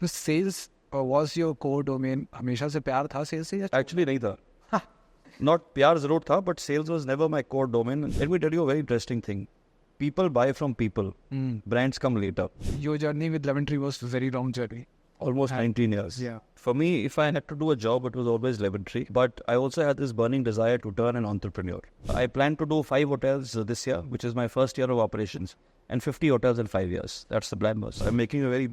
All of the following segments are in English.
तो sales was your core domain? हमेशा से प्यार था सेल्स से या एक्चुअली नहीं था. Not प्यार जरूर था, but sales was never my core domain. Let me tell you a very interesting thing. People buy from people. Brands come later. your journey with Lemon Tree was a very long journey? Almost 19 years. Yeah. For me, if I had to do a job, it was always Lemon Tree. But I also had this burning desire to turn an entrepreneur. I plan to do 5 hotels this year, which is my first year of operations, and 50 hotels in 5 years. That's the plan. I'm making a very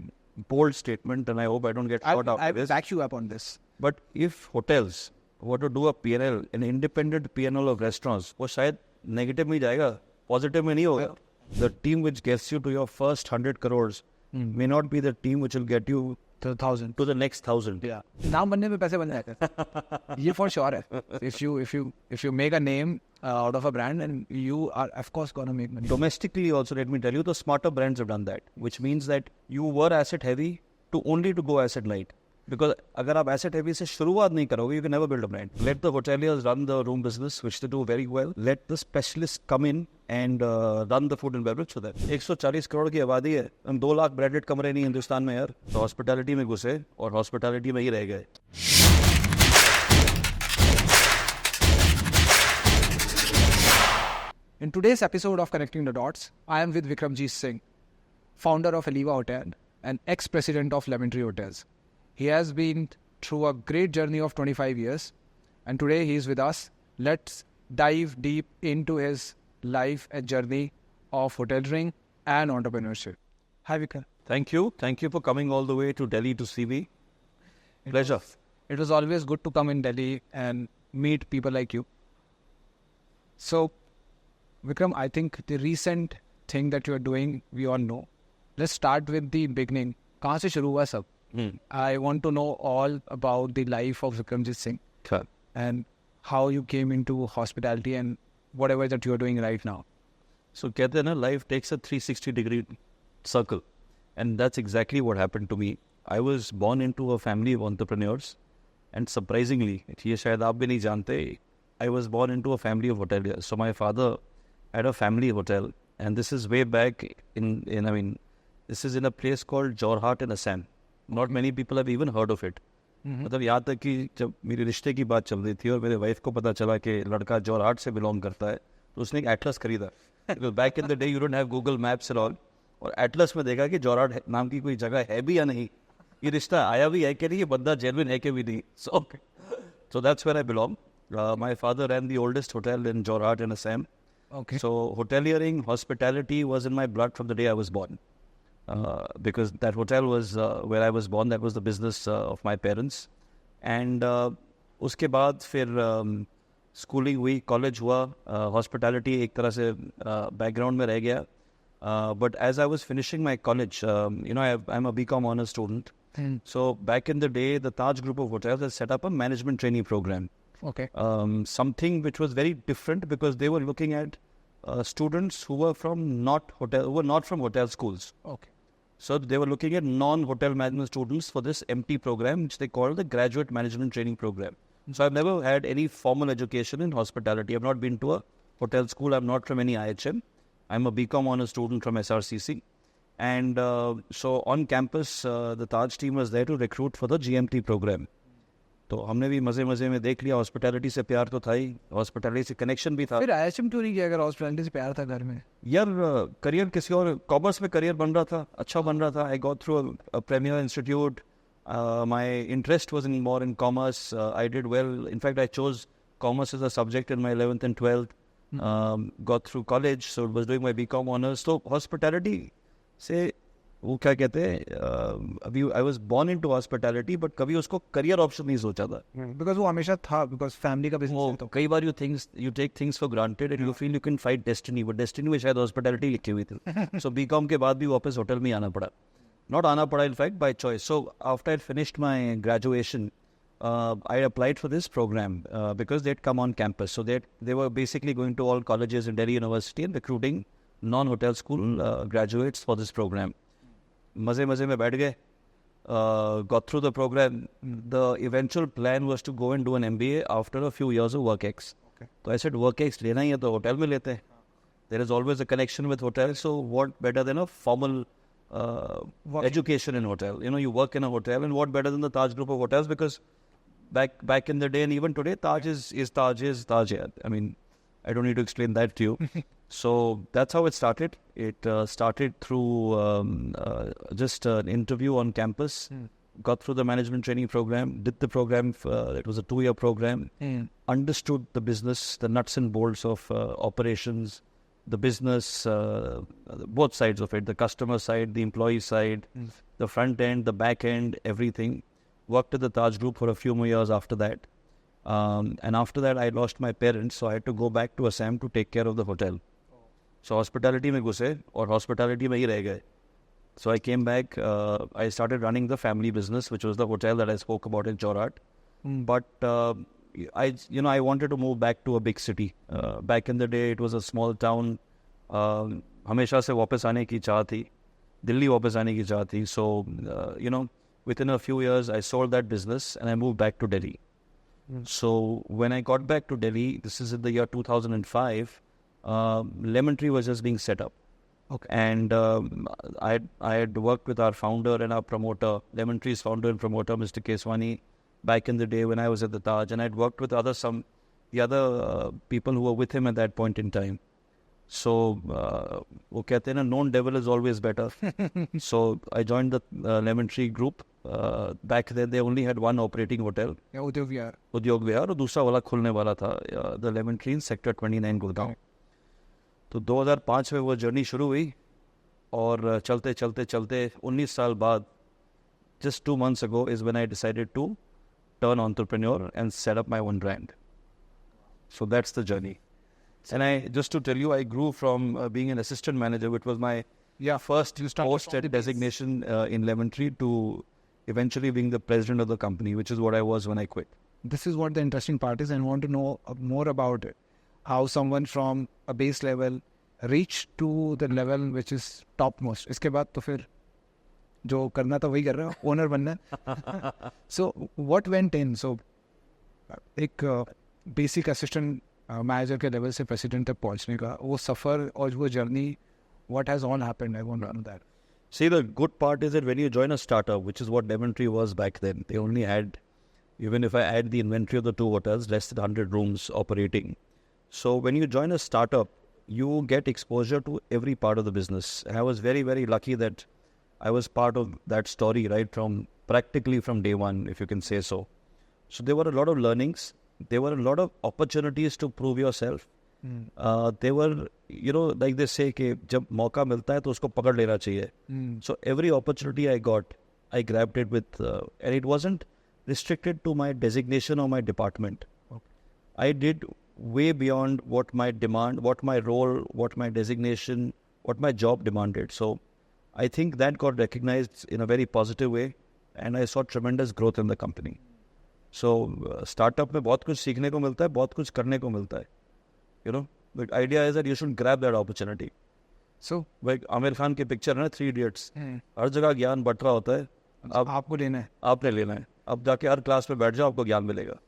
bold statement, and I hope I don't get shot out I of this. back you up on this. But if hotels were to do a P&L, an independent P&L of restaurants, वो शायद negative में जाएगा, positive में नहीं होगा. The team which gets you to your first 100 crores may not be the team which will get you to 1,000 to the next 1,000. Yeah. नाम बनने में पैसे बन जाते ये for sure है. If you make a name out of a brand, and you are of course gonna make money. Domestically also, let me tell you, the smarter brands have done that, which means that you were asset heavy to go asset light. Because अगर आप asset heavy से शुरुआत नहीं करोगे, you can never build a brand. Let the hoteliers run the room business, which they do very well. Let the specialists come in and run the food and beverage for them. 140 crore की आबादी है, हम 2 lakh branded कमरे नहीं हिंदुस्तान में यार. तो hospitality में घुसे और हॉस्पिटैलिटी में ही रह गए. In today's episode of Connecting the Dots, I am with Vikramjit Singh, founder of Aliva Hotel and ex-president of Lemon Tree Hotels. He has been through a great journey of 25 years, and today he is with us. Let's dive deep into his life and journey of hoteliering and entrepreneurship. Hi, Vikram. Thank you. Thank you for coming all the way to Delhi to see me. Pleasure. It was always good to come in Delhi and meet people like you. So, Vikram, I think the recent thing that you are doing, we all know. Let's start with the beginning. कहाँ से शुरू हुआ सब? I want to know all about the life of Vikramjit Singh. Sure. And how you came into hospitality and whatever that you are doing right now. So कहते हैं ना, life takes a 360-degree circle. And that's exactly what happened to me. I was born into a family of entrepreneurs. And surprisingly, ये शायद आप भी नहीं जानते, I was born into a family of hoteliers. So my father had a family hotel. And this is way back this is in a place called Jorhat in Assam. Not many people have even heard of it. मतलब यहाँ तक कि जब मेरे रिश्ते की बात चल रही थी और मेरे वाइफ को पता चला कि लड़का जोरहाट से बिलोंग करता है, तो उसने एक एटलस खरीदा. Back in the day you don't have Google maps and all, और एटलस में देखा कि जोरहाट नाम की कोई जगह है भी या नहीं, ये रिश्ता आया भी है कि नहीं, ये बंदा जेन्युइन है कि भी नहीं. So that's where I belong. My father ran the oldest hotel in Jorhat in Assam. Okay. So hoteliering, hospitality was in my blood from the day I was born. Because that hotel was where I was born. That was the business of my parents. And उसके बाद फिर schooling हुई, college हुआ, hospitality एक तरह से background में रह गया. But as I was finishing my college, I'm a BCom honors student. So back in the day, the Taj Group of Hotels had set up a management training program. Okay. Something which was very different because they were looking at students who were not from hotel schools. Okay. So they were looking at non-hotel management students for this MT program, which they called the Graduate Management Training Program. So I've never had any formal education in hospitality. I've not been to a hotel school. I'm not from any IHM. I'm a BCom honors student from SRCC. And so on campus, the Taj team was there to recruit for the GMT program. तो हमने भी मजे मजे में देख लिया. Hospitality से प्यार तो था ही, हॉस्पिटैलिटी से कनेक्शन भी था. फिर IHM क्यों नहीं किया अगर हॉस्पिटैलिटी से प्यार था घर में? यार करियर किसी और, कॉमर्स में करियर बन रहा था, अच्छा बन रहा था. I got through a premier institute. My interest was in more in commerce. I did well. In fact, I chose commerce as a subject in my 11th and 12th. Got through college, so was doing my BCom honors. So hospitality से वो क्या कहते हैं, अभी I was born into hospitality, but कभी उसको career option नहीं सोचा था. बिकॉज वो हमेशा था, बिकॉज फैमिली का बिजनेस है. तो कई बार you take things for granted and you feel you can fight destiny, but destiny में शायद हॉस्पिटैलिटी लिखी हुई थी. सो बीकॉम के बाद भी वापस होटल में आना पड़ा. नॉट आना पड़ा, in fact by choice. So after I finished my graduation, I applied for this program because they'd come on campus. So they were basically going to all colleges in Delhi University and recruiting non-hotel school graduates for this program. मजे में बैठ गए. Got through the program. The eventual plan was to go and do an MBA after a few years of WorkX. Okay. So I said WorkX लेना ही है तो hotel में लेते हैं. There is always a connection with hotels. So what better than a formal education in hotel. You know, you work in a hotel, and what better than the Taj Group of hotels? Because back in the day and even today, Taj is Taj. Yeah. I mean, I don't need to explain that to you. So that's how it started. It started through just an interview on campus. Got through the management training program, did the program. It was a 2-year program. Understood the business, the nuts and bolts of operations, the business, both sides of it, the customer side, the employee side, the front end, the back end, everything. Worked at the Taj Group for a few more years after that. And after that, I lost my parents, so I had to go back to Assam to take care of the hotel. So hospitality में घुसे और hospitality में ही रह गए. So I came back. I started running the family business, which was the hotel that I spoke about in Jorat. But I wanted to move back to a big city. Back in the day, it was a small town. हमेशा से वापस आने की चाह थी. दिल्ली वापस आने की चाह थी. So within a few years, I sold that business and I moved back to Delhi. So when I got back to Delhi, this is in the year 2005, Lemon Tree was just being set up. Okay. And I had worked with our founder and our promoter, Lemon Tree's founder and promoter, Mr. Keswani, back in the day when I was at the Taj, and I'd worked with the other people who were with him at that point in time. So, वो कहते हैं ना, known devil is always better. So I joined the Lemon Tree group. Back then they only had one operating hotel. Yeah, Udyog Vihar. उद्योग विहार, और दूसरा वाला खुलने वाला था, the Lemon Tree in Sector 29 Gurgaon. तो 2005 में वो जर्नी शुरू हुई और चलते 19 साल बाद, just 2 months ago is when I decided to turn entrepreneur and set up my own brand. So that's the journey. And just to tell you, I grew from being an assistant manager, which was my first post at designation in Lemon Tree, to eventually being the president of the company, which is what I was when I quit. This is what the interesting part is, and I want to know more about it. How someone from a base level reached to the level which is topmost. इसके बाद तो फिर जो करना था वही कर रहे हो, ओनर बनना है. So what went in? So एक बेसिक असिस्टेंट मैनेजर के लेवल से प्रेसिडेंट तक पहुंचने का वो सफ़र और वो journey, what has all happened? I want to know that. See, the good part is that when you join a startup, which is what Lemon Tree was back then, they only had, even if I add the inventory of the 2 hotels, less than 100 rooms operating. So when you join a startup, you get exposure to every part of the business. And I was very, very lucky that I was part of that story, right, practically from day one, if you can say so. So there were a lot of learnings. There were a lot of opportunities to prove yourself. They were, like they say, कि जब मौका मिलता है तो उसको पकड़ लेना चाहिए. So every opportunity I got, I grabbed it with, and it wasn't restricted to my designation or my department. Okay. I did way beyond what my demand, what my role, what my designation, what my job demanded. So I think that got recognized in a very positive way, and I saw tremendous growth in the company. So startup में बहुत कुछ सीखने को मिलता है, बहुत कुछ करने को मिलता है. The idea is that you should grab that opportunity. So like Aamir Khan की पिक्चर है ना, 3 Idiots. हर जगह ज्ञान बट रहा होता है. अब आपको लेना है, आपने लेना है. अब जाके हर क्लास में बैठ जाओ, आपको ज्ञान मिलेगा.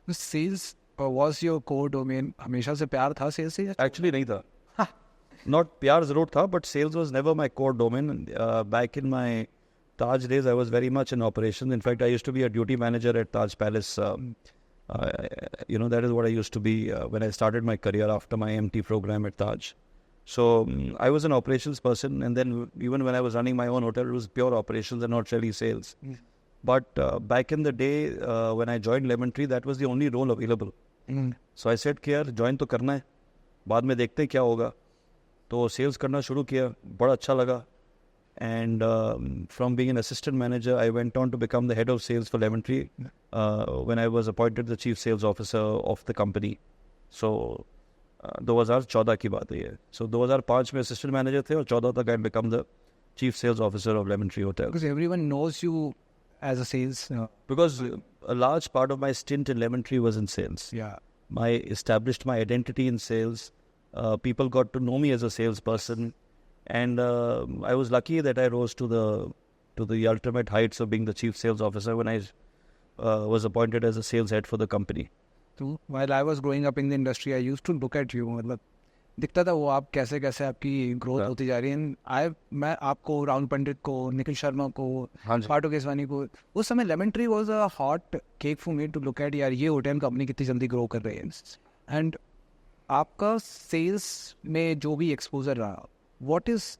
Sales was your core domain? हमेशा से प्यार था सेल्स से? Actually नहीं था. Not प्यार जरूर था, but sales was never my core domain. Back in my Taj days, I was very much in operations. In fact, I used to be a duty manager at Taj Palace. That is what I used to be when I started my career after my MT program at Taj. So I was an operations person, and then even when I was running my own hotel, it was pure operations and not really sales. But back in the day, when I joined Lemon Tree, that was the only role available. So I said कि यार join तो करना है, बाद में देखते हैं क्या होगा. तो sales करना शुरू किया, बड़ा अच्छा लगा. And from being an assistant manager, I went on to become the head of sales for Lemon Tree when I was appointed the chief sales officer of the company. So 2014 की बात है ये. So 2005 में assistant manager थे और 14 तक I become the chief sales officer of Lemon Tree Hotel. Because everyone knows you as a sales. Because a large part of my stint in Lemon Tree was in sales. Yeah. I established my identity in sales. People got to know me as a salesperson. And I was lucky that I rose to the ultimate heights of being the chief sales officer when I was appointed as a sales head for the company. So while I was growing up in the industry, I used to look at you. दिखता था वो आप कैसे कैसे आपकी growth होती जा रही है। मैं आपको, राहुल पंडित को, निखिल शर्मा को, हाँ जी। पाटो केसवानी को, उस समय lemon tree was a hot cake for me to look at, यार ये होटल कंपनी कितनी जल्दी ग्रो कर रही है। एंड आपका सेल्स में जो भी एक्सपोजर रहा, what is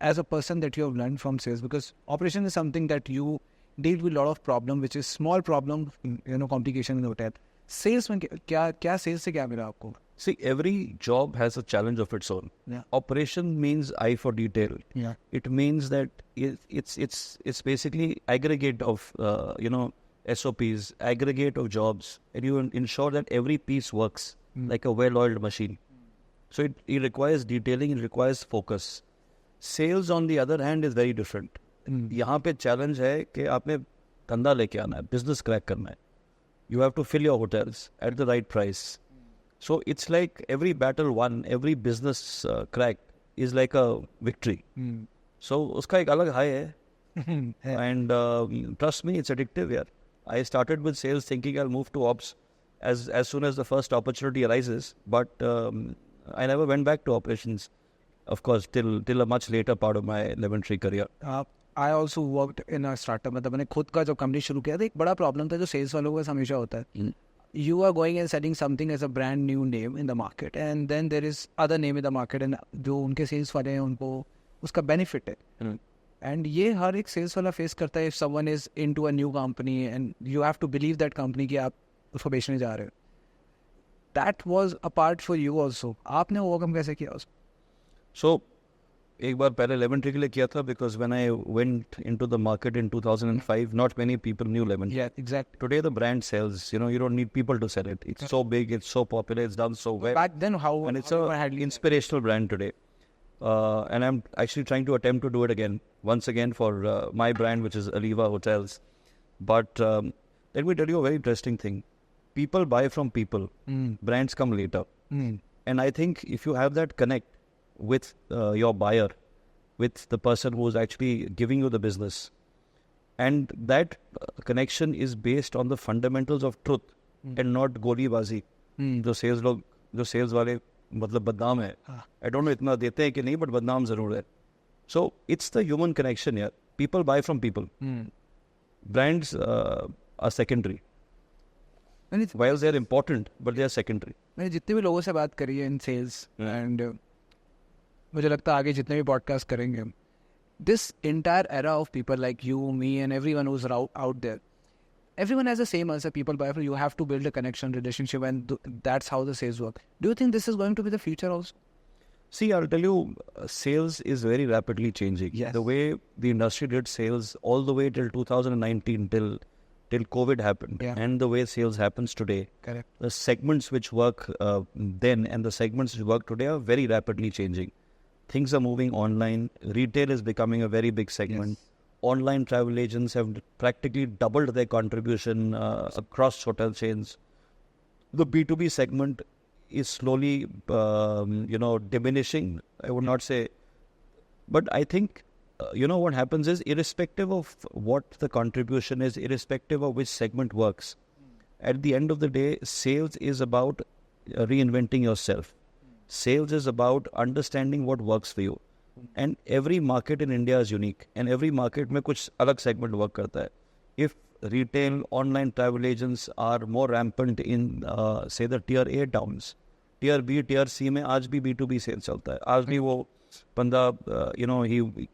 as a person that you have learned from sales, because operation is something that you deal with a lot of problem which is small problem, complication in the hotel. Sales में क्या sales से क्या मिला आपको? See, every job has a challenge of its own. Yeah. Operation means eye for detail. Yeah. It means that it's basically aggregate of SOPs, aggregate of jobs, and you ensure that every piece works like a well-oiled machine. So it requires detailing, it requires focus. Sales on the other hand is very different. यहाँ पे challenge है कि आपने धंधा लेके आना है, business crack करना है. You have to fill your hotels at the right price. So it's like every battle won, every business crack is like a victory. So उसका एक अलग high है. And trust me, it's addictive यार. I started with sales thinking I'll move to ops as soon as the first opportunity arises, but I never went back to operations. Of course, till a much later part of my lemon tree career. I also worked in a startup. मतलब मैंने खुद का जब company शुरू किया था, एक बड़ा प्रॉब्लम था जो सेल्स वालों का हमेशा होता है. You are going and selling something as a brand new name in the market, and then there is other name in the market, and जो उनके सेल्स वाले हैं उनको उसका बेनिफिट है. And ये हर एक सेल्स वाला फेस करता है. If someone is into a new company and you have to believe that company कि आप उसको बेचने जा रहे हो. That was a part for you also. आपने ओवरकम कैसे किया उसको? So, एक बार पहले lemon tree के लिए किया था because when I went into the market in 2005, not many people knew lemon tree. Yeah, exactly. Today the brand sells. You don't need people to sell it. It's so big, it's so popular, it's done so well. Back then, and it's an inspirational brand today. And I'm actually trying to attempt to do it again, once again for my brand, which is Aliva Hotels. But let me tell you a very interesting thing. People buy from people. Brands come later. And I think if you have that connect with your buyer, with the person who is actually giving you the business, and that connection is based on the fundamentals of truth and not गोलीबाजी. जो sales वाले मतलब बदनाम है. I don't know इतना देते हैं कि नहीं, but बदनाम जरूर है. So it's the human connection here. People buy from people. Brands are secondary. While they are important, but they are secondary. मैंने जितने भी लोगों से बात करी है इन सेल्स, एंड मुझे लगता है आगे जितने भी पॉडकास्ट करेंगे, this entire era of people like you, me and everyone who is out there, everyone has the same answer. People buy from you. Have to build a connection, relationship, and that's how the sales work. Do you think this is going to be the future also? See, I'll tell you, sales is very rapidly changing. Yes. The way the industry did sales all the way till 2019, till COVID happened, and the way sales happens today. Correct. The segments which work then and the segments which work today are very rapidly changing. Things are moving online. Retail is becoming a very big segment. Yes. Online travel agents have practically doubled their contribution across hotel chains. The B2B segment is slowly, diminishing. I would not say, but I think, what happens is, irrespective of what the contribution is, irrespective of which segment works, at the end of the day, sales is about reinventing yourself. Sales is about understanding what works for you. And every market in India is unique, and every market में कुछ अलग segment work करता है. If retail, online travel agents are more rampant in, say, the tier A towns, tier B, tier C में आज भी B2B sales चलता है. आज भी वो बंदा,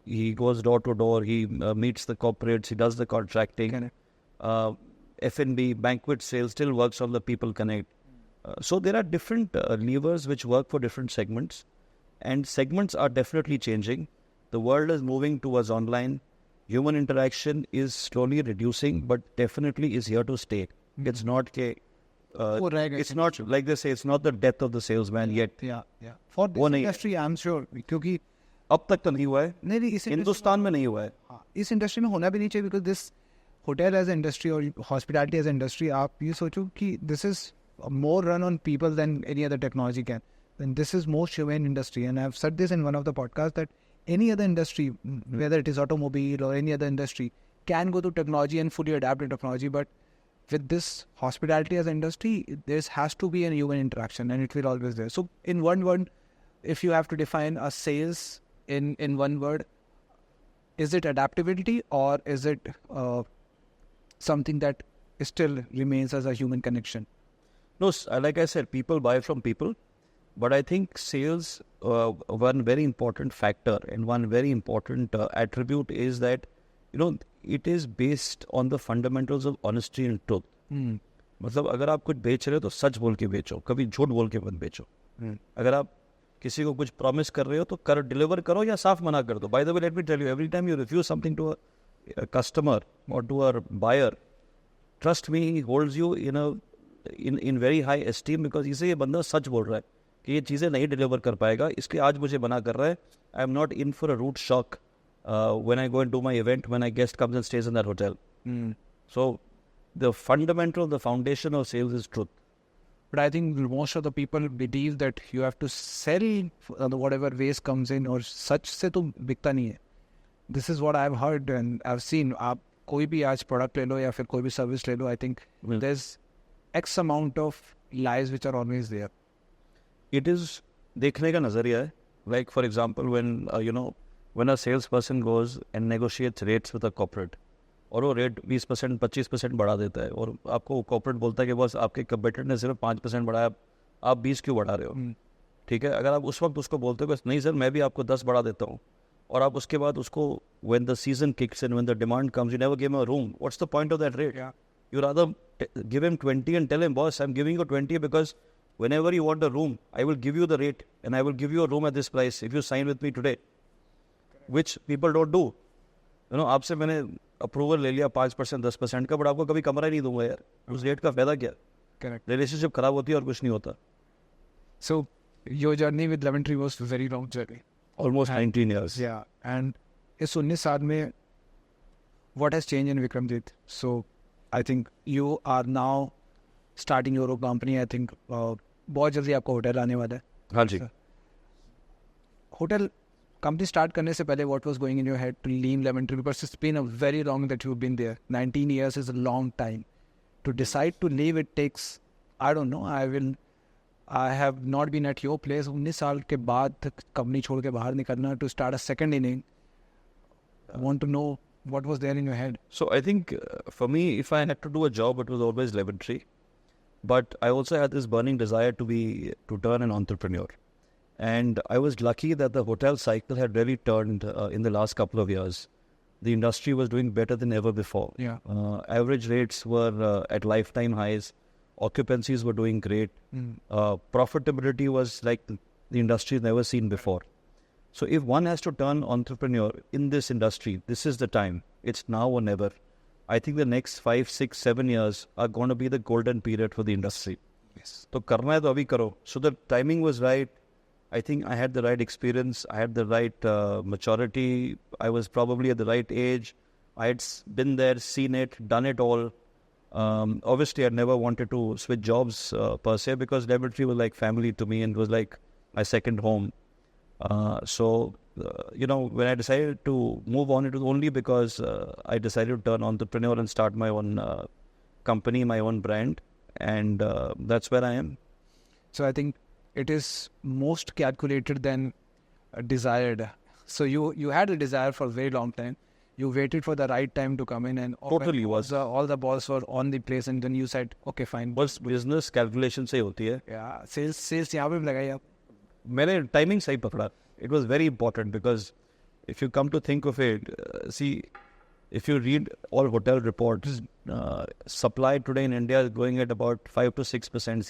he goes door to door, he meets the corporates, he does the contracting. F&B, banquet sales still works on the people connect. So there are different levers which work for different segments. And segments are definitely changing. The world is moving towards online. Human interaction is slowly reducing, but definitely is here to stay. It's not it's not like they say, it's not the death of the salesman yet. Yeah. For this industry, I'm sure, क्योंकि अब तक तो नहीं हुआ है. नहीं, इस हिंदुस्तान में नहीं हुआ है. इस इंडस्ट्री में होना भी नहीं चाहिए, because this hotel as an industry or hospitality as an industry, आप ये सोचो कि this is more run on people than any other technology can. Then this is most human industry, and I've said this in one of the podcasts that any other industry, whether it is automobile or any other industry, can go to technology and fully adapt to technology. But with this hospitality as an industry, there has to be a human interaction, and it will always there. So in one word, if you have to define a sales in one word, is it adaptability or is it something that still remains as a human connection? No, like I said, people buy from people. But I think sales, one very important factor and one very important attribute is that, it is based on the fundamentals of honesty and truth. मतलब अगर आप कुछ बेच रहे हो तो सच बोल के बेचो, कभी झूठ बोल के मत बेचो. अगर आप किसी को कुछ प्रॉमिस कर रहे हो तो डिलीवर करो या साफ मना कर दो. By the way, let me tell you, every time you refuse something to a customer or to a buyer, trust me, he holds you in very high esteem, because इसे ये बंदा सच बोल रहा है कि ये चीज़ें नहीं डिलीवर कर पाएगा, इसलिए आज मुझे मना कर रहा है. I am not in for a rude shock when I go and do my event, when I guest comes and stage in that hotel. So the fundamental, the foundation of sales is truth. But I think most of the people believe that you have to sell whatever waste comes in, और सच से तो बिकता नहीं है. This is what I've heard and I've seen. आप कोई भी आज प्रोडक्ट ले लो या फिर कोई भी सर्विस ले लो, I think there's X amount of lies which are always there. It is देखने का नज़रिया है. Like for example, when a salesperson goes and negotiates rates with a corporate, और वो रेट 20%, 25% बढ़ा देता है, और आपको कॉर्पोरेट बोलता है कि बस आपके कंपेटिटर ने सिर्फ 5% बढ़ाया, आप 20 क्यों बढ़ा रहे हो. ठीक है, अगर आप उस वक्त उसको बोलते हो बस नहीं सर मैं भी आपको 10 बढ़ा देता हूँ, और आप उसके बाद उसको when the season kicks in, when the demand comes, you never give him a room, what's the point of that rate? You rather give him 20 and tell him, boss, I'm giving you 20 because whenever you want a room, I will give you the rate and I will give you a room at this price if you sign with me today. Which people don't do. आपसे मैंने approval ले लिया 5%, 10% का, but आपको कभी कमरा ही नहीं दूंगा यार. उस रेट का फायदा क्या? Correct. रिलेशनशिप खराब होती है और कुछ नहीं होता. So your journey with Lemon Tree was a very long journey. Almost 19 years. Yeah. And इस 19 साल में what has changed in Vikramjit? So I think you are now starting your own company. I think बहुत जल्दी आपको hotel आने वाला है. हाँ जी. होटल कंपनी स्टार्ट करने से पहले what was going in your head to leave Lemon Tree, because it's been a very long that you've been there. 19 years is a long time. To decide to leave, it takes, I don't know, I have not been at your place. 19 साल के बाद company छोड़ के बाहर निकलना, to start a second inning. I want to know what was there in your head. So I think for me, if I had to do a job, it was always Lemon Tree. But I also had this burning desire to turn an entrepreneur. And I was lucky that the hotel cycle had really turned in the last couple of years. The industry was doing better than ever before. Yeah. Average rates were at lifetime highs. Occupancies were doing great. Profitability was like the industry never seen before. So if one has to turn entrepreneur in this industry, this is the time. It's now or never. I think the next 5, 6, 7 years are going to be the golden period for the industry. Yes. So karna hai to abhi karo. So the timing was right. I think I had the right experience. I had the right maturity. I was probably at the right age. I had been there, seen it, done it all. Obviously, I never wanted to switch jobs per se, because Lemon Tree was like family to me and was like my second home. When I decided to move on, it was only because I decided to turn entrepreneur and start my own company, my own brand. And that's where I am. So I think it is most calculated than desired. So you had a desire for a very long time. You waited for the right time to come in, and Totally was. all the balls were on the place, and then you said, okay, fine. बस business calculation से होती है. Yeah, sales यहाँ पे भी लगाई आप. मैंने timing सही पकड़ा. It was very important, because if you come to think of it, see, if you read all hotel reports, supply today in India is going at about 5 to 6%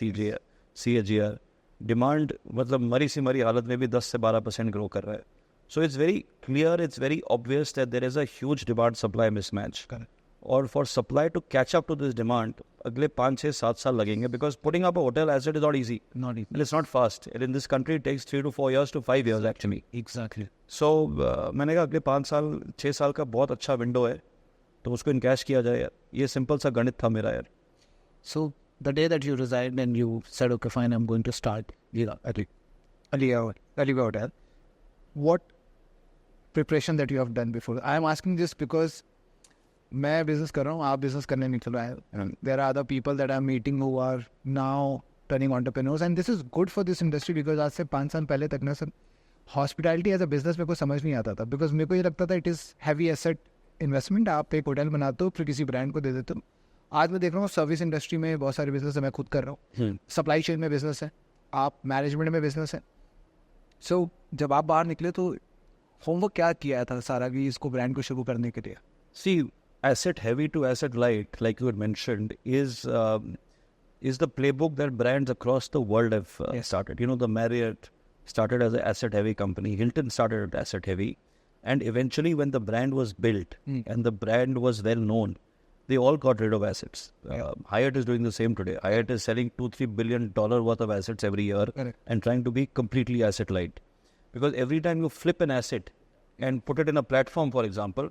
CAGR. Demand मतलब मरी सी मरी हालत में भी 10 से 12% grow कर रहा है. So it's very clear, it's very obvious that there is a huge demand supply mismatch. Correct. Or for supply to catch up to this demand, अगले 5, 6, 7 साल लगेंगे, because putting up a hotel asset is not easy. Not easy. And it's not fast. And in this country, it takes 3 to 4 years to 5 years actually. Exactly. So मैंने कहा अगले 5 साल 6 साल का बहुत अच्छा विंडो है, तो उसको इनकैश किया जाए यार. ये सिंपल सा गणित था मेरा यार. So the day that you resigned and you said, okay, fine, I'm going to start Aliya Hotel, what preparation that you have done before? I am asking this because मैं business कर रहा हूँ, आप business करने निकल रहे हैं. There are other people that I'm meeting who are now turning entrepreneurs, and this is good for this industry because आज से 5 साल पहले तक ना sir hospitality as a business मेरे को समझ नहीं आता था, बिकॉज मेरे को ये लगता था it is heavy asset investment. आप एक होटल बनाते हो फिर किसी ब्रांड को दे देते हो. आज मैं देख रहा हूँ सर्विस इंडस्ट्री में बहुत सारे बिजनेस है, मैं खुद कर रहा हूँ. सप्लाई चेन में बिजनेस है, आप मैनेजमेंट में बिजनेस है. सो जब आप बाहर निकले तो होमवर्क क्या किया था सारा कि इसको ब्रांड को शुरू करने के लिए? See, asset heavy to asset light, like you had mentioned, is the playbook that brands across the world have started. You know, the Marriott started as an asset heavy company. Hilton started as asset heavy. And eventually when the brand was built and the brand was well known, they all got rid of assets. Hyatt is doing the same today. Hyatt is selling $2-3 billion worth of assets every year and trying to be completely asset light. Because every time you flip an asset and put it in a platform, for example,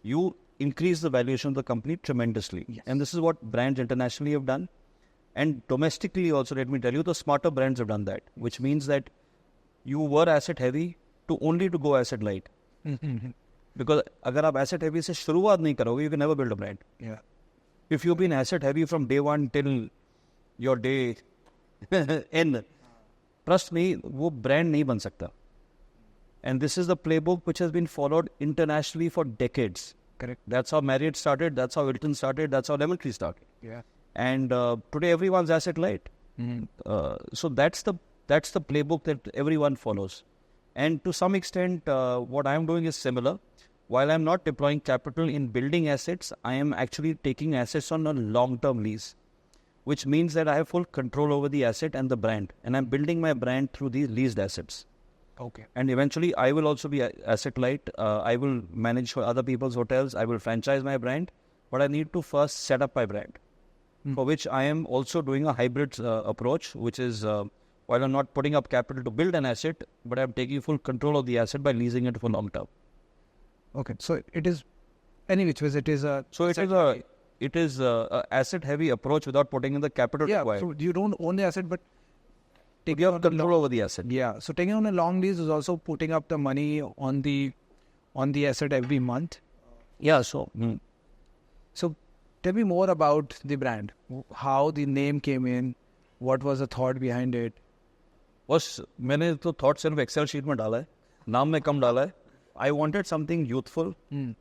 you increase the valuation of the company tremendously. And this is what brands internationally have done. And domestically also, let me tell you, the smarter brands have done that, which means that you were asset heavy to go asset light. Because agar aap asset heavy se shuruaat nahi karoge, you can never build a brand. If you've been asset heavy from day one till your day end, trust me, wo brand nahi ban sakta. And this is the playbook which has been followed internationally for decades. Correct. That's how Marriott started, that's how Hilton started, that's how Lemon Tree started. And today everyone's asset light. So that's the playbook that everyone follows. And to some extent, what I'm doing is similar. While I'm not deploying capital in building assets, I am actually taking assets on a long-term lease, which means that I have full control over the asset and the brand. And I'm building my brand through these leased assets. Okay. And eventually, I will also be asset light. I will manage for other people's hotels. I will franchise my brand. But I need to first set up my brand, for which I am also doing a hybrid approach, which is while I'm not putting up capital to build an asset, but I'm taking full control of the asset by leasing it for long term. Okay. So it is, any which ways, it is a... So it is a asset heavy approach without putting in the capital required. So you don't own the asset, but you have control over the asset. Yeah. So taking on a long lease is also putting up the money on the asset every month. Yeah. So. So tell me more about the brand. How the name came in. What was the thought behind it? बस मैंने तो thought सिर्फ Excel sheet में डाला है, नाम में कम डाला है. I wanted something youthful.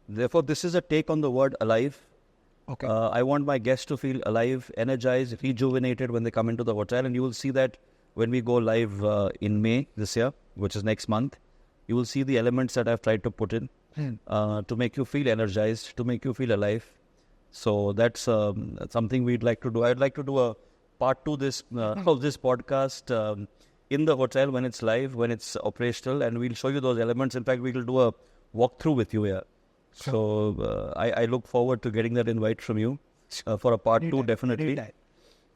Therefore, this is a take on the word alive. Okay. I want my guests to feel alive, energized, rejuvenated when they come into the hotel. And you will see that when we go live in May this year, which is next month, you will see the elements that I've tried to put in to make you feel energized, to make you feel alive. So that's something we'd like to do. I'd like to do a part 2 of this podcast in the hotel when it's live, when it's operational, and we'll show you those elements. In fact, we will do a walkthrough with you here. Sure. So I look forward to getting that invite from you for a part 2, definitely.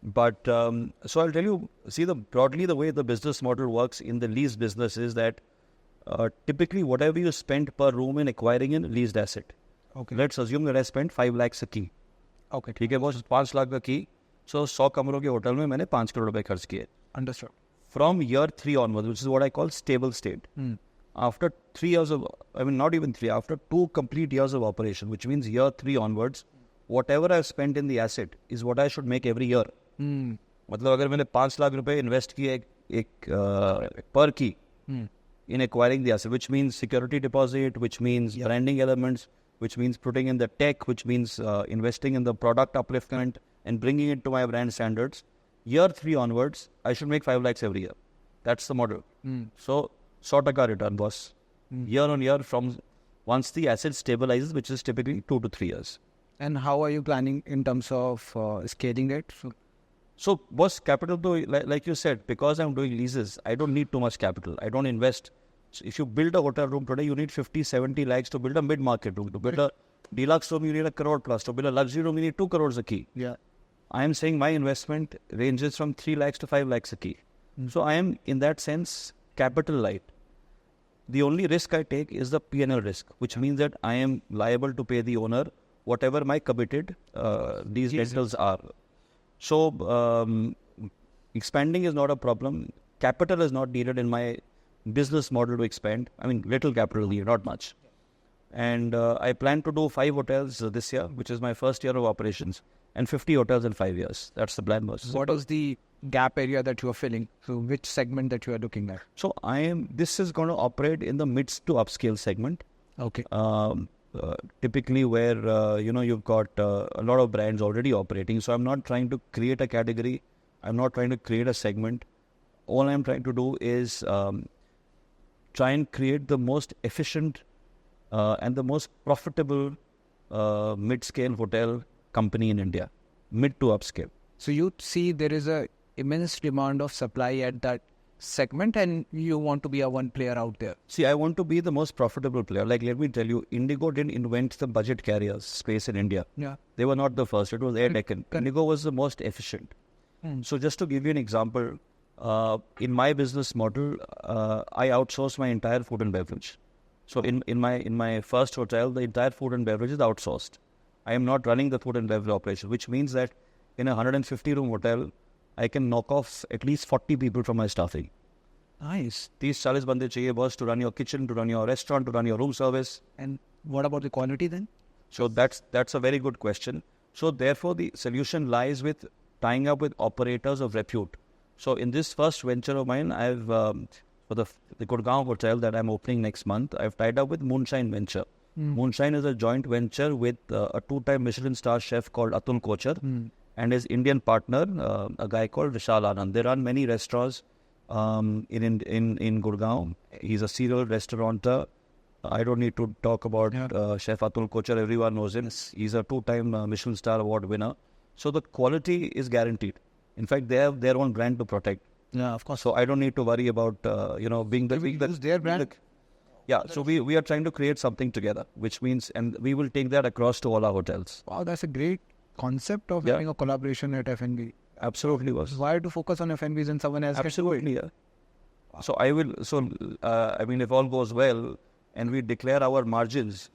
But so I'll tell you, see, broadly the way the business model works in the lease business is that typically whatever you spend per room in acquiring a leased asset. Okay. Let's assume that I spent 5 lakhs a key. Okay. ठीक है boss, 5 lakh का की. So 100 कमरों के hotel में मैंने 5 करोड़ रुपए खर्च किए. Understood. From year 3 onwards, which is what I call stable state. After 3 years of, not even 3, after 2 complete years of operation, which means year 3 onwards, whatever I've spent in the asset is what I should make every year. मतलब अगर मैंने 5 लाख रुपए invest किए एक per key in acquiring the asset, which means security deposit, which means branding elements, which means putting in the tech, which means investing in the product upliftment and bringing it to my brand standards. Year 3 onwards, I should make 5 lakhs every year. That's the model. So, 100% return, boss. Year on year from once the asset stabilizes, which is typically 2 to 3 years. And how are you planning in terms of scaling it? So, boss, capital, though, like you said, because I'm doing leases, I don't need too much capital. I don't invest. So if you build a hotel room today, you need 50-70 lakhs to build a mid-market room. To build a deluxe room, you need 1 crore plus. To build a luxury room, you need 2 crores a key. Yeah. I am saying my investment ranges from 3 lakhs to 5 lakhs a key. So I am, in that sense, capital light. The only risk I take is the P&L risk, which means that I am liable to pay the owner whatever my committed these rentals are. So expanding is not a problem. Capital is not needed in my business model to expand. Little capital needed, not much. And I plan to do 5 hotels this year, which is my first year of operations, and 50 hotels in 5 years. That's the plan, boss. What is the gap area that you are filling? So which segment that you are looking at? So this is going to operate in the mids to upscale segment. Okay. Typically where, you've got a lot of brands already operating. So I'm not trying to create a category. I'm not trying to create a segment. All I'm trying to do is try and create the most efficient and the most profitable mid-scale hotel company in India, mid to upscale. So you see there is a immense demand of supply at that segment and you want to be a one player out there. See, I want to be the most profitable player. Like, let me tell you, Indigo didn't invent the budget carriers space in India. Yeah. They were not the first. It was Air Deccan. Indigo was the most efficient. So just to give you an example, in my business model, I outsource my entire food and beverage. So in my first hotel, the entire food and beverage is outsourced. I am not running the food and beverage operation, which means that in a 150-room hotel, I can knock off at least 40 people from my staffing. Nice. 30-40 bande chahiye boss to run your kitchen, to run your restaurant, to run your room service. And what about the quality then? So that's a very good question. So therefore, the solution lies with tying up with operators of repute. So in this first venture of mine, I've for the Gurgaon hotel that I'm opening next month, I've tied up with Moonshine Venture. Moonshine is a joint venture with a 2-time Michelin star chef called Atul Kochar and his Indian partner, a guy called Vishal Anand. They run many restaurants in Gurgaon. He's a serial restaurateur. I don't need to talk about Chef Atul Kochar. Everyone knows him. He's a 2-time Michelin star award winner. So the quality is guaranteed. In fact, they have their own brand to protect. Yeah, of course. So I don't need to worry about being their brand. Yeah, so we are trying to create something together, which means, and we will take that across to all our hotels. Wow, that's a great concept of having a collaboration at F&B. Absolutely was. Why to focus on F&Bs and someone else? Absolutely, yeah. So I mean, if all goes well and we declare our margins,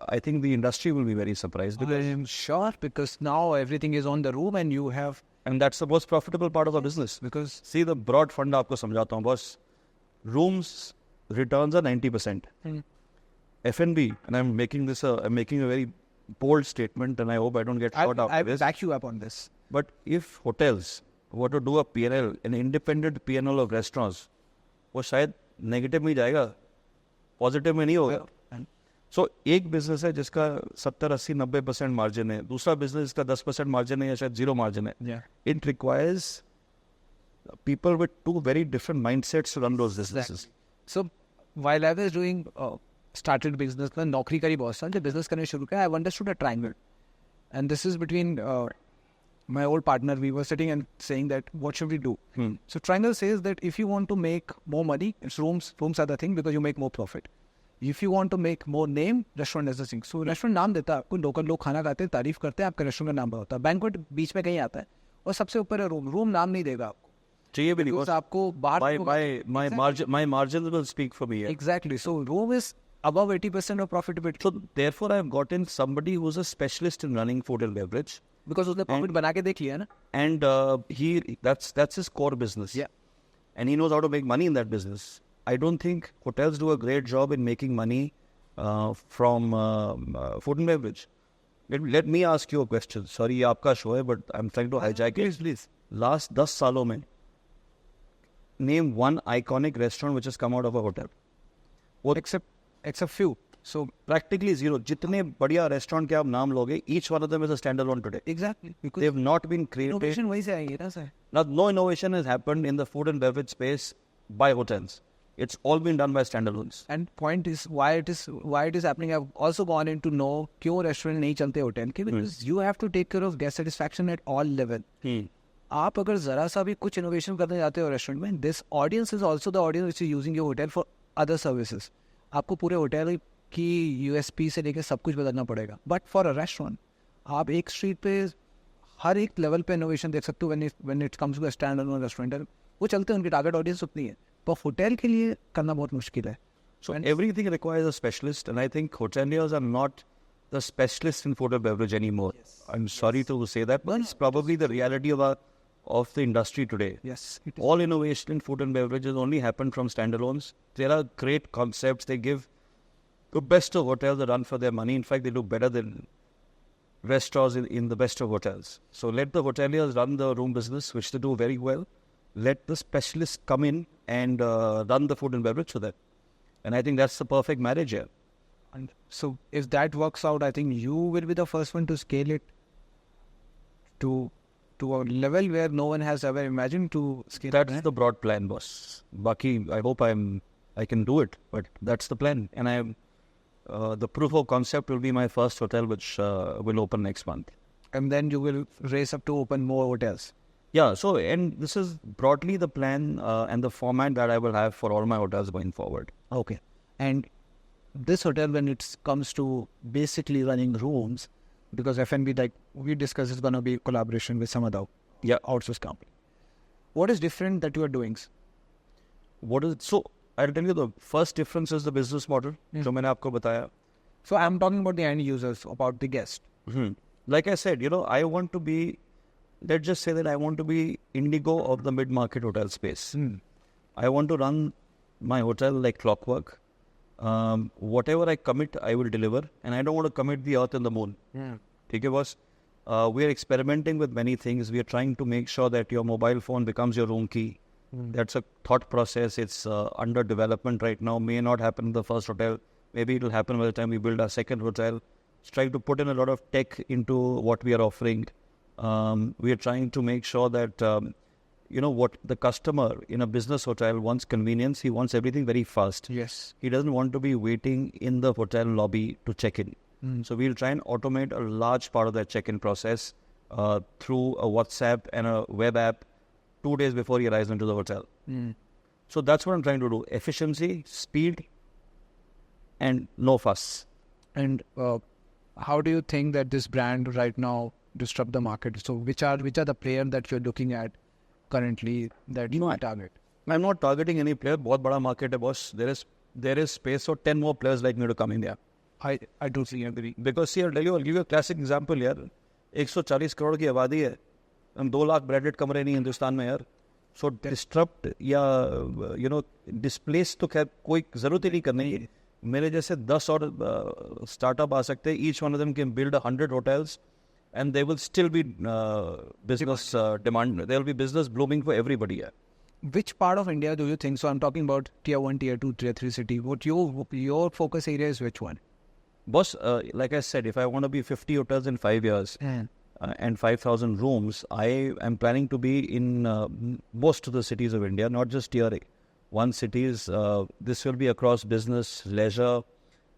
I think the industry will be very surprised. I am sure, because now everything is on the room and you have... And that's the most profitable part of the business. Because... See, the broad fund aapko samjhata hu, boss. Rooms returns are 90%. F&B, and I'm making a very bold statement, and I hope I don't get shot after this. I'll back you up on this. But if hotels were to do a P&L, an independent P&L of restaurants, वो शायद negative में जाएगा, positive में नहीं होगा. So एक business है जिसका 70-80-90% margin है, दूसरा business जिसका 10% margin है या शायद 0 margin है. Yeah. It requires people with two very different mindsets to run those businesses. Exactly. So while I was doing started business, मैं नौकरी करी बहुत साल, जब business करने शुरू किया, I've understood a triangle, and this is between my old partner. We were sitting and saying that what should we do? So triangle says that if you want to make more money, it's rooms are the thing because you make more profit. If you want to make more name, restaurant is the thing. So restaurant नाम देता है आपको, local लोग खाना खाते हैं, तारीफ करते हैं, आपका रेस्टोरेंट का नाम होता है. बैंक्वेट बीच में कहीं आता है और सबसे ऊपर है रूम नाम नहीं देगा आपको. चाहिए भी नहीं. आपको बाहर my margins will speak for me. Exactly. So room is above 80% of profitability. So therefore I've gotten somebody who's a specialist in running food and beverage. Because उसने profit बना के देख लिया ना. And that's his core business. Yeah. And he knows how to make money in that business. I don't think hotels do a great job in making money from food and beverage. Let me ask you a question. Sorry, ये आपका show है, but I'm trying to hijack it. Please. Last 10 सालों में, name one iconic restaurant which has come out of a hotel. Except few. So practically zero. जितने बढ़िया restaurant के आप नाम लोगे, each one of them is a standalone today. Exactly. Because they've not been created. Innovation वहीं से आएगी ना sir. No innovation has happened in the food and beverage space by hotels. It's all been done by standalones. And point is why it is happening. I've also gone in to know क्यों restaurant नहीं चलते hotel के, because you have to take care of guest satisfaction at all level. आप अगर जरा सा भी कुछ innovation करने जाते हो restaurant में, this audience is also the audience which is using your hotel for other services. आपको पूरे hotel की USP से लेकर सब कुछ बदलना पड़ेगा. But for a restaurant, आप एक street पे हर एक level पे innovation देख सकते हो when it comes to a standalone restaurant. वो चलते हैं, उनकी target audience उतनी है. पर होटल के लिए करना बहुत मुश्किल है. So everything requires a specialist, and I think hoteliers are not the specialists in food and beverage anymore. Yes. I'm sorry to say that, but it's probably the reality of the industry today. Yes. All innovation in food and beverages only happen from standalones. There are great concepts. They give the best of hotels a run for their money. In fact, they do better than restaurants in the best of hotels. So let the hoteliers run the room business, which they do very well. Let the specialists come in and run the food and beverage for them. And I think that's the perfect marriage here. And so if that works out, I think you will be the first one to scale it to a level where no one has ever imagined to scale. That's the broad plan, boss. Baki, I hope I can do it, but that's the plan. And the proof of concept will be my first hotel, which will open next month. And then you will race up to open more hotels. Yeah, so, and this is broadly the plan and the format that I will have for all my hotels going forward. Okay. And this hotel, when it comes to basically running rooms, because F&B, like we discussed, is going to be collaboration with some other outsourced company. What is different that you are doing? So, I'll tell you the first difference is the business model. जो मैंने आपको बताया. So I'm talking about the end users, about the guest. Like I said, I want to be, let's just say that I want to be Indigo of the mid-market hotel space. I want to run my hotel like clockwork. Whatever I commit, I will deliver. And I don't want to commit the earth and the moon. Okay, boss? We are experimenting with many things. We are trying to make sure that your mobile phone becomes your room key. That's a thought process. It's under development right now. May not happen in the first hotel. Maybe it will happen by the time we build our second hotel. It's trying to put in a lot of tech into what we are offering. We are trying to make sure that, what the customer in a business hotel wants convenience. He wants everything very fast. Yes. He doesn't want to be waiting in the hotel lobby to check in. So we'll try and automate a large part of that check-in process through a WhatsApp and a web app 2 days before he arrives into the hotel. So that's what I'm trying to do. Efficiency, speed, and no fuss. And how do you think that this brand right now disrupt the market? So which are the players that you're looking at currently that you target? I'm not targeting any player. बहुत बड़ा market है, boss. There is space for 10 more players like me to come in there. I totally agree. Because see, I'll give you a classic example यार. 140 करोड़ की आबादी है. हम 2 lakh branded कमरे नहीं हिंदुस्तान में यार. So disrupt या displace तो खैर कोई जरूरत ही नहीं करनी है. मेरे जैसे 10 और स्टार्टअप आ सकते हैं. Each one of them can build 100 hotels and there will still be business demand. There will be business blooming for everybody here. Which part of India do you think? So I'm talking about tier 1, tier 2, tier 3 city. What your focus area is which one? Boss, like I said, if I want to be 50 hotels in 5 years and 5,000 rooms, I am planning to be in most of the cities of India, not just tier 1 cities. This will be across business, leisure.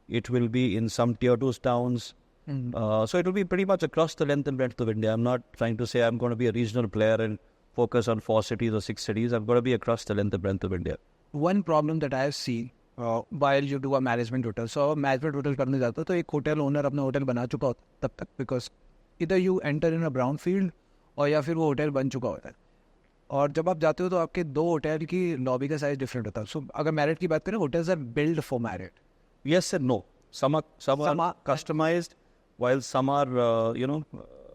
It will be in some tier 2 towns. So it will be pretty much across the length and breadth of India. I'm not trying to say I'm going to be a regional player and focus on 4 cities or 6 cities. I'm going to be across the length and breadth of India. One problem that I have seen while you do a management hotel. So management hotel करने जाता तो एक hotel owner अपना hotel बना चुका होता तब तक, because either you enter in a brown field और या फिर वो hotel बन चुका होता है. और जब आप जाते हो तो आपके 2 होटल की लॉबी का साइज डिफरेंट होता है. सो अगर मैरिट की बात करें, hotels are build for merit. Yes and no. Some are customized, while some are,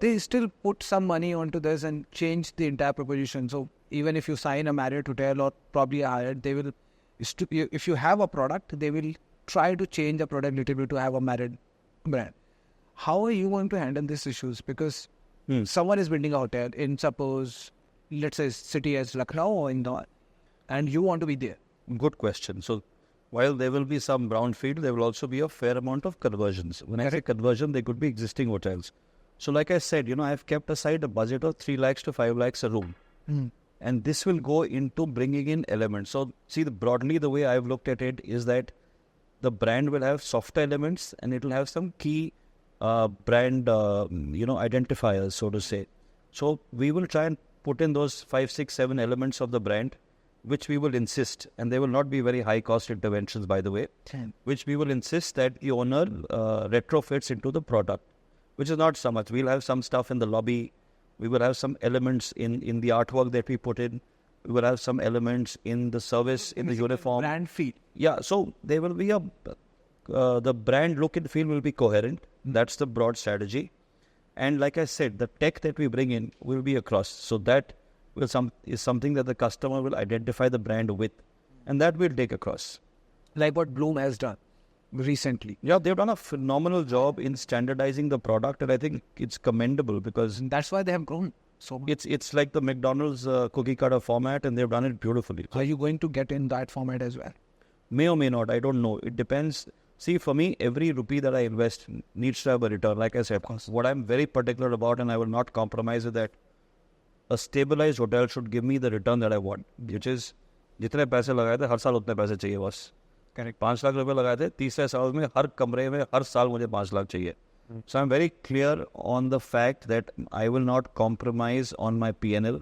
they still put some money onto this and change the entire proposition. So even if you sign a Marriott hotel or probably a Hyatt, they will, if you have a product, they will try to change the product a little bit to have a Marriott brand. How are you going to handle these issues? Because someone is building a hotel in, suppose, let's say city as Lucknow or Indore, and you want to be there. Good question. So while there will be some brownfield, there will also be a fair amount of conversions. When I say conversion, they could be existing hotels. So like I said, I've kept aside a budget of 3 lakhs to 5 lakhs a room. And this will go into bringing in elements. So see, broadly the way I've looked at it is that the brand will have softer elements and it will have some key brand, identifiers, so to say. So we will try and put in those 5, 6, 7 elements of the brand, which we will insist, and they will not be very high cost interventions, by the way, which we will insist that the owner retrofits into the product, which is not so much. We'll have some stuff in the lobby. We will have some elements in the artwork that we put in. We will have some elements in the service, in the uniform. Brand feel. Yeah, so there will be the brand look and feel will be coherent. That's the broad strategy. And like I said, the tech that we bring in will be across. So that is something that the customer will identify the brand with. And that we'll take across. Like what Bloom has done. recently. Yeah, they've done a phenomenal job in standardizing the product, and I think it's commendable because And that's why they have grown so much. it's like the McDonald's cookie cutter format, and they've done it beautifully. Are you going to get in that format as well? May or may not, I don't know. It depends. See, for me, every rupee that I invest needs to have a return. Like I said, what I'm very particular about, and I will not compromise with that, a stabilized hotel should give me the return that I want, which is जितने पैसे लगाए थे हर साल उतने पैसे चाहिए बस. Correct. 5 lakh रुपए लगाए थे, तीसरे साल में हर कमरे में हर साल मुझे 5 लाख चाहिए. So I'm very clear on the fact that I will not compromise on my P&L.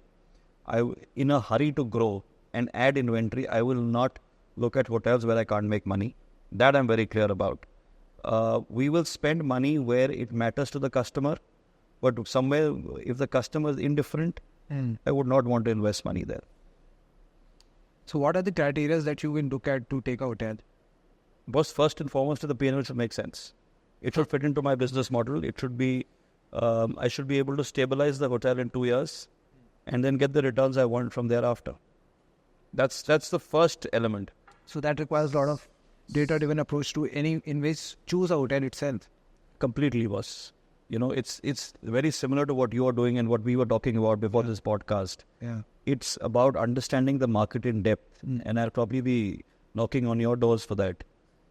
In a hurry to grow and add inventory, I will not look at hotels where I can't make money. That I'm very clear about. We will spend money where it matters to the customer, but somewhere if the customer is indifferent, I would not want to invest money there. So what are the criteria that you will look at to take a hotel? Boss, first and foremost, the P&L should make sense. It should fit into my business model. It should be, I should be able to stabilize the hotel in 2 years and then get the returns I want from thereafter. That's the first element. So that requires a lot of data-driven approach to in which choose a hotel itself. Completely, boss. You know, it's very similar to what you are doing and what we were talking about before this podcast. Yeah. It's about understanding the market in depth, and I'll probably be knocking on your doors for that,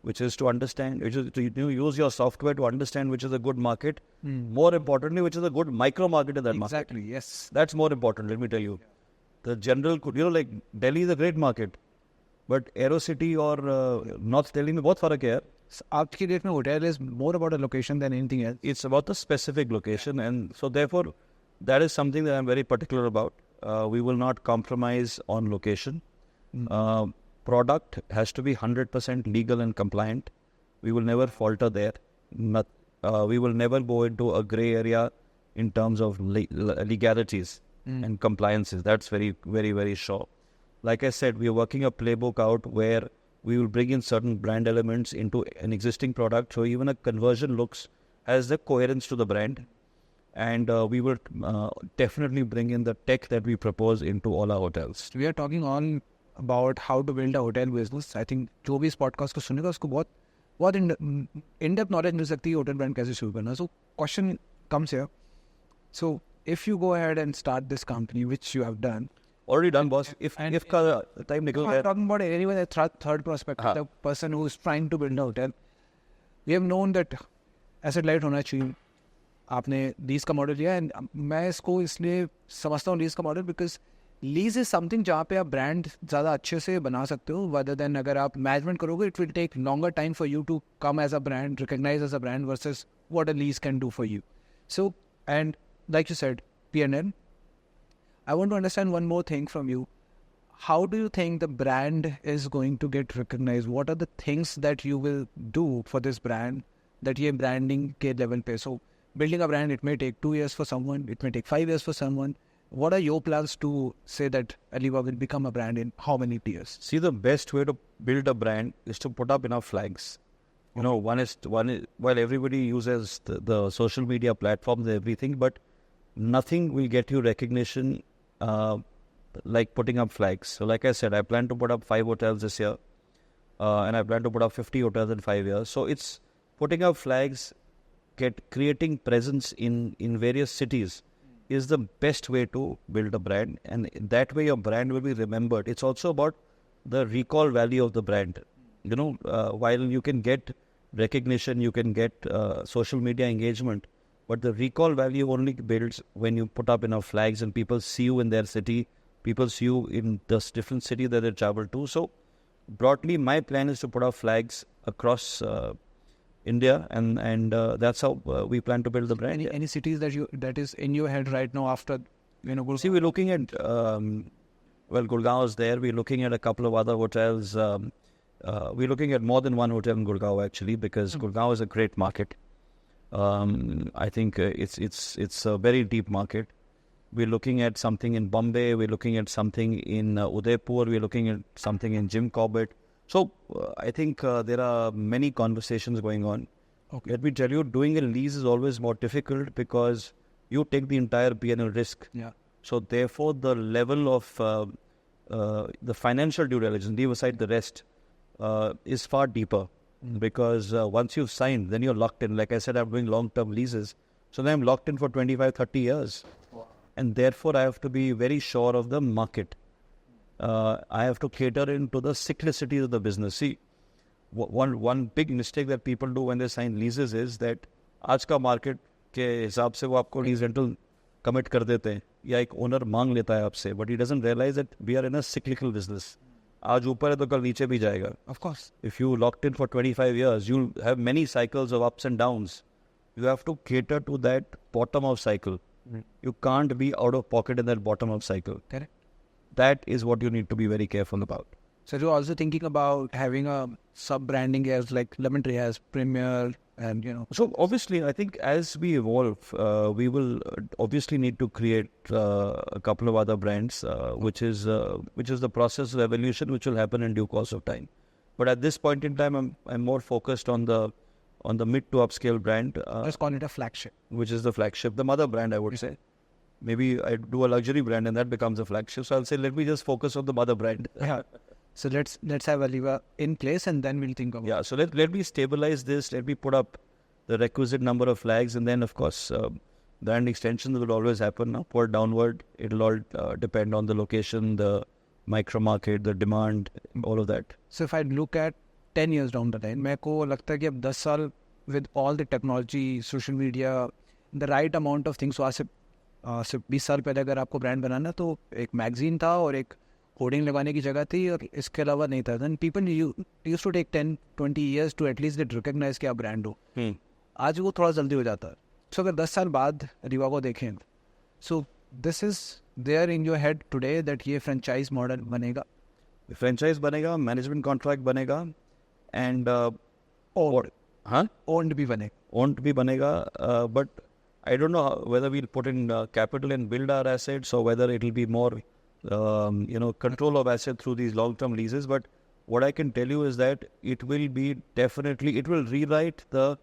which is to understand, which is to use your software to understand which is a good market. More importantly, which is a good micro market in that market. Exactly, yes. That's more important, let me tell you. The general, like Delhi is a great market, but Aerocity or North Delhi में बहुत फर्क है यार. आज की date में hotel is more about a location than anything else. It's about the specific location, and so therefore, that is something that I'm very particular about. We will not compromise on location. Product has to be 100% legal and compliant. We will never falter there. We will never go into a gray area in terms of legalities and compliances. That's very, very, very sure. Like I said, we are working a playbook out where we will bring in certain brand elements into an existing product. So even a conversion has the coherence to the brand. And we will definitely bring in the tech that we propose into all our hotels. We are talking on about how to build a hotel business. I think जो भी इस podcast को सुनेगा उसको बहुत in-depth knowledge मिल सकती है hotel brand कैसे शुरू करना. So question comes here. So if you go ahead and start this company, which you have done. Already done, boss. If time निकल I'm talking about anyone, the third prospect, the person who is trying to build a hotel. We have known that asset light होना चाहिए. आपने lease का model लिया and मैं इसको इसलिए समझता हूँ लीज का model because lease is something जहाँ पे आप ब्रांड ज़्यादा अच्छे से बना सकते हो वदर देन अगर आप मैनेजमेंट करोगे it will take longer time for you to come as a brand recognise as a brand versus what a lease can do for you so and like you said P&L. I want to understand one more thing from you. How do you think the brand is going to get recognized? What are the things that you will do for this brand that ये branding के level पे? So building a brand, it may take 2 years for someone, it may take 5 years for someone. What are your plans to say that Aliva will become a brand in how many years? See, the best way to build a brand is to put up enough flags. You know, one is while everybody uses the social media platforms and everything, but nothing will get you recognition like putting up flags. So like I said, I plan to put up 5 hotels this year, and I plan to put up 50 hotels in 5 years. So it's putting up flags, creating presence in various cities is the best way to build a brand, and that way your brand will be remembered. It's also about the recall value of the brand. You know, while you can get recognition, you can get social media engagement, but the recall value only builds when you put up enough flags and people see you in their city, people see you in the different city that they travel to. So broadly, my plan is to put up flags across India, and that's how we plan to build the brand. Any cities that is in your head right now after Gurgaon? See, we're looking at Gurgaon is there. We're looking at a couple of other hotels. We're looking at more than one hotel in Gurgaon actually, because Gurgaon is a great market. I think it's a very deep market. We're looking at something in Bombay. We're looking at something in Udaipur. We're looking at something in Jim Corbett. So I think there are many conversations going on. Okay. Let me tell you, doing a lease is always more difficult because you take the entire P&L risk. Yeah. So therefore, the level of the financial due diligence, leave aside the rest, is far deeper. because once you've signed, then you're locked in. Like I said, I'm doing long-term leases. So then I'm locked in for 25, 30 years. And therefore, I have to be very sure of the market. I have to cater into the cyclicity of the business. See, one big mistake that people do when they sign leases is that आज का market के हिसाब से वो आपको lease rental commit कर देते हैं या एक owner मांग लेता है आपसे, but he doesn't realize that we are in a cyclical business. आज ऊपर है तो कल नीचे भी जाएगा. Of course. If you locked in for 25 years, you'll have many cycles of ups and downs. You have to cater to that bottom of cycle. You can't be out of pocket in that bottom of cycle. Correct. That is what you need to be very careful about. So you're also thinking about having a sub-branding as like Lemon Tree has Premier and, you know. So obviously, I think as we evolve, we will obviously need to create a couple of other brands, which is the process of evolution, which will happen in due course of time. But at this point in time, I'm more focused on the mid to upscale brand. Let's call it a flagship. Which is the flagship, the mother brand, I would say. Maybe I do a luxury brand and that becomes a flagship. So I'll say, let me just focus on the mother brand. Yeah. So let's have Aliva in place and then we'll think about it. Yeah. So let me stabilize this. Let me put up the requisite number of flags, and then of course, brand extensions will always happen upward, downward. It'll all depend on the location, the micro market, the demand, all of that. So if I look at 10 years down the line, मेरे को लगता है कि अब 10 साल with all the technology, social media, the right amount of things. So आज सिर्फ 20 साल पहले अगर आपको ब्रांड बनाना तो एक मैगजीन था और एक होर्डिंग लगाने की जगह थी और इसके अलावा नहीं था. Then people used to take 10-20 years to at least get recognized कि आप ब्रांड हो. आज वो थोड़ा जल्दी हो जाता है. So अगर 10 साल बाद रीवा को देखें, so this is there in your head today that ये franchise model बनेगा. Franchise बनेगा, management contract बनेगा, and owned भी बनेगा. Owned भी बनेगा, but I don't know whether we'll put in capital and build our assets or whether it'll be more, control of asset through these long-term leases. But what I can tell you is that it will rewrite the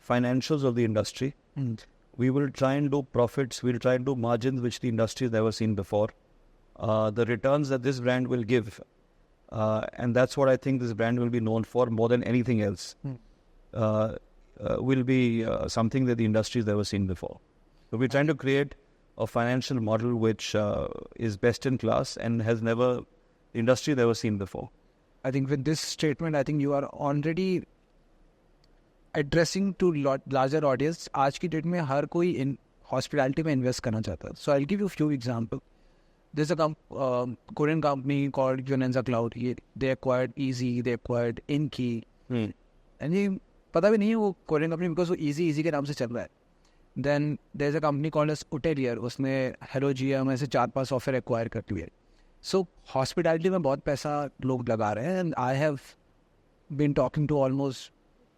financials of the industry. We will try and do profits. We'll try and do margins which the industry has never seen before. The returns that this brand will give, and that's what I think this brand will be known for more than anything else. Will be something that the industry has never seen before. So we're trying to create a financial model which is best in class and the industry never seen before. I think with this statement, I think you are already addressing to larger audience. आज की date में हर कोई in hospitality में invest करना चाहता है. So I'll give you a few examples. There's a Korean company called Yunenza Cloud. They acquired Easy, they acquired Inkey. And ये पता भी नहीं है वो कोरियन कंपनी बिकॉज वो इजी के नाम से चल रहा है. Then there is a company called as उटेलियर. उसने हेलो GM ऐसे 4-5 सॉफ्टवेयर एक्वायर कर लिए. सो हॉस्पिटैलिटी में बहुत पैसा लोग लगा रहे हैं. And I have been talking to almost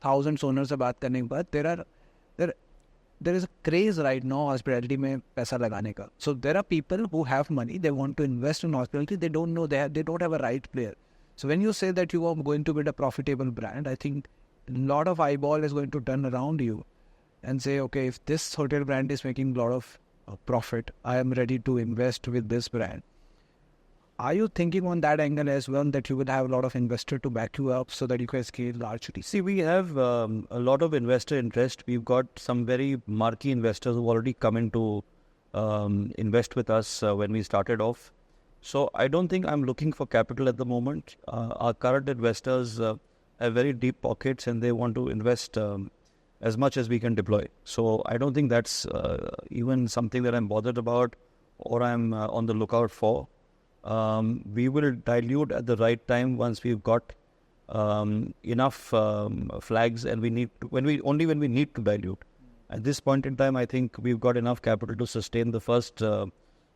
thousands owner से बात करने के बाद there is a craze right now hospitality में पैसा लगाने का. So there are people who have money, they want to invest in hospitality, they don't know, they don't have a right player. So when you say that you are going to build a profitable brand, I think lot of eyeball is going to turn around you and say, okay, if this hotel brand is making a lot of profit, I am ready to invest with this brand. Are you thinking on that angle as well, that you will have a lot of investor to back you up so that you can scale largely? See, we have a lot of investor interest. We've got some very marquee investors who already come in to invest with us when we started off. So I don't think I'm looking for capital at the moment. Our current investors have very deep pockets and they want to invest as much as we can deploy. So I don't think that's even something that I'm bothered about or I'm on the lookout for. We will dilute at the right time once we've got enough flags, and when we need to dilute. At this point in time, I think we've got enough capital to sustain the first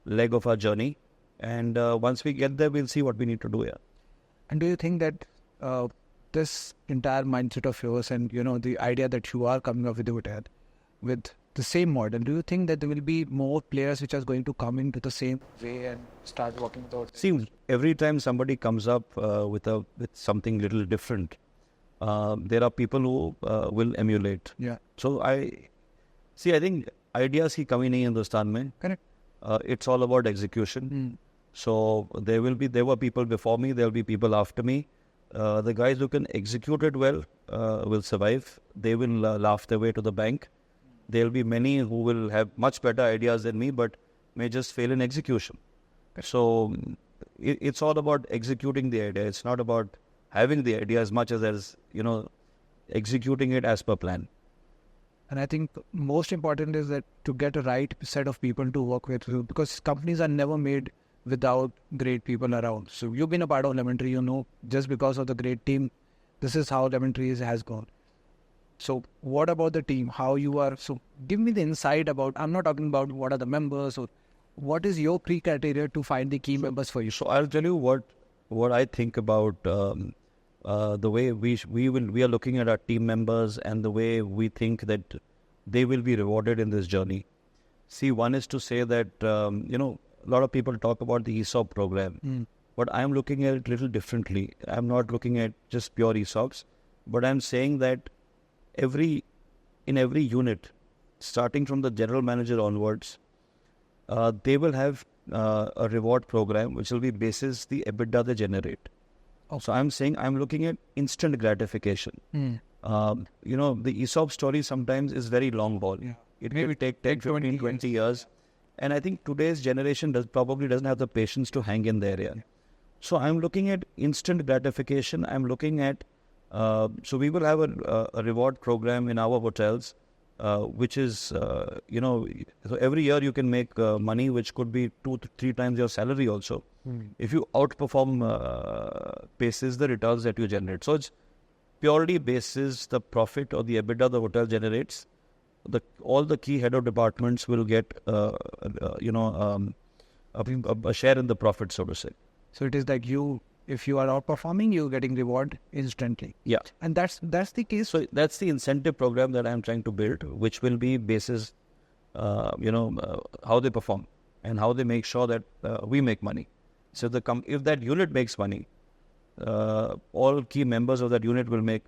leg of our journey. And once we get there, we'll see what we need to do here. And do you think that this entire mindset of yours and, the idea that you are coming up with with the same model, do you think that there will be more players which are going to come into the same way and start working with those? See, every time somebody comes up with something little different, there are people who will emulate. Yeah. So I think ideas ही कमी नहीं है हिंदुस्तान में. Correct. It's all about execution. So there were people before me, there will be people after me. The guys who can execute it well will survive. They will laugh their way to the bank. There'll be many who will have much better ideas than me, but may just fail in execution. So it's all about executing the idea. It's not about having the idea as much as executing it as per plan. And I think most important is that to get a right set of people to work with, because companies are never made without great people around. So you've been a part of Lemon Tree, just because of the great team, this is how Lemon Tree has gone. So what about the team? How you are? So give me the insight about, I'm not talking about what are the members or what is your criteria to find the key members for you? So I'll tell you what I think about the way we are looking at our team members and the way we think that they will be rewarded in this journey. See, one is to say that a lot of people talk about the ESOP program, but I'm looking at it a little differently. I'm not looking at just pure ESOPs, but I'm saying that in every unit, starting from the general manager onwards, they will have a reward program which will be basis the EBITDA they generate. So I'm saying I'm looking at instant gratification. The ESOP story sometimes is very long ball. Yeah. It may take 10, 15, 20 years. And I think today's generation probably doesn't have the patience to hang in there. Yeah. So I'm looking at instant gratification. I'm looking at, so we will have a reward program in our hotels, which is, so every year you can make money, which could be 2 to 3 times your salary also. If you outperform basis the returns that you generate. So it's purely basis the profit or the EBITDA the hotel generates. All the key head of departments will get, a share in the profit, so to say. So it is like if you are outperforming, you're getting reward instantly. Yeah. And that's the case. So that's the incentive program that I'm trying to build, which will be basis, how they perform and how they make sure that we make money. So if that unit makes money, all key members of that unit will make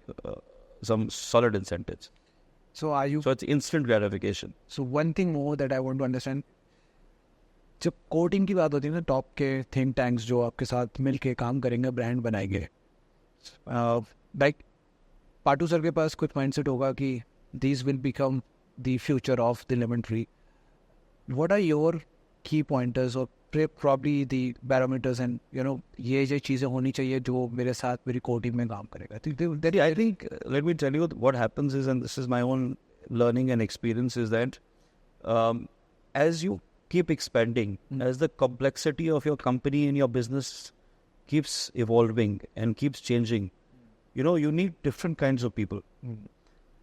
some solid incentives. So it's instant gratification. So one thing more that I want to understand, जब coating की बात होती है ना, top के think tanks जो आपके साथ मिलके काम करेंगे, ब्रांड बनाएंगे, लाइक पाटू सर के पास कुछ माइंडसेट होगा कि these will become the future of the Lemon Tree. What are your key pointers or probably the barometers and ये जो चीज़ें होनी चाहिए जो मेरे साथ मेरी को टीम में काम करेगा? I think let me tell you what happens is, and this is my own learning and experience, is that as you keep expanding, as the complexity of your company and your business keeps evolving and keeps changing, you need different kinds of people.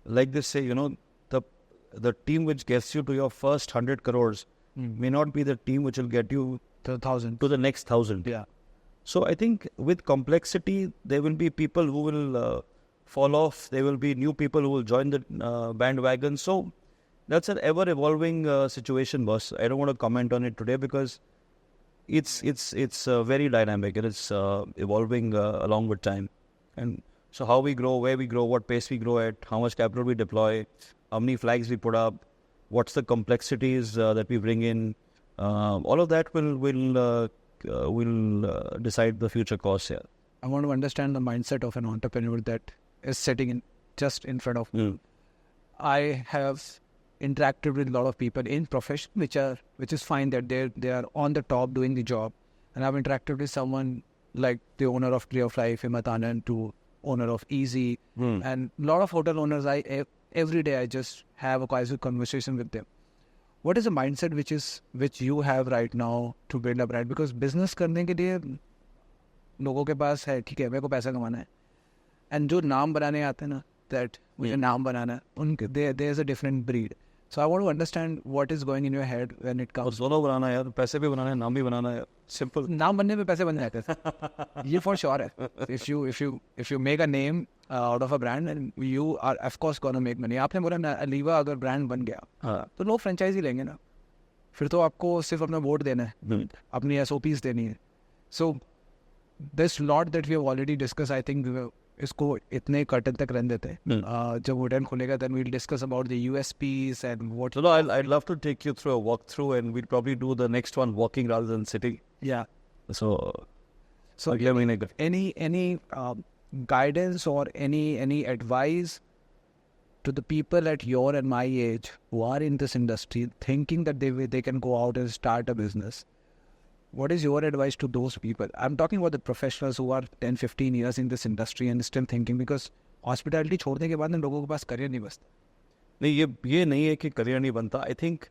Like they say, the team which gets you to your first 100 crores may not be the team which will get you to the next 1,000. Yeah. So I think with complexity, there will be people who will fall off. There will be new people who will join the bandwagon. So that's an ever-evolving situation, boss. I don't want to comment on it today because it's very dynamic and it's evolving along with time. And so how we grow, where we grow, what pace we grow at, how much capital we deploy, how many flags we put up, what's the complexities that we bring in, all of that will decide the future course here. I want to understand the mindset of an entrepreneur that is sitting just in front of me. I have interacted with a lot of people in profession, which is fine that they are on the top doing the job, and I've interacted with someone like the owner of Tree of Life, Himmat Anand, to owner of Easy, and a lot of hotel owners. Every day I just have a casual conversation with them. What is the mindset which you have right now to build a brand? Because business करने के लिए लोगों के पास है, ठीक है, मेरे को पैसा कमाना है, and जो नाम बनाने आते हैं ना, that मुझे नाम बनाना है, उनके there's a different breed. So I want to understand what is going in your head when it comes. और दोनों बनाना है यार, पैसे भी बनाना है, नाम भी बनाना है, simple. नाम बनने में पैसे बन जाते हैं, ये for sure है. If you make a name out of a brand, and you are of course gonna make money. आपने बोला ना, Aliva अगर brand बन गया, तो लोग franchise ही लेंगे ना. फिर तो आपको सिर्फ अपना वोट देना है, अपनी SOPs देनी है. So this lot that we have already discussed, I think इसको इतने कर्टन तक रहने देते हैं. जब होटल खुलेगा, then we'll discuss about the USPs and what. No, I'd love to take you through a walkthrough, and we'll probably do the next one walking rather than sitting. Yeah. So any guidance or any advice to the people at your and my age who are in this industry thinking that they can go out and start a business? What is your advice to those people? I'm talking about the professionals who are 10-15 years in this industry and still thinking, because hospitality छोड़ने के बाद इन लोगों के पास career नहीं बचता. नहीं, ये नहीं है कि करियर नहीं बनता. I think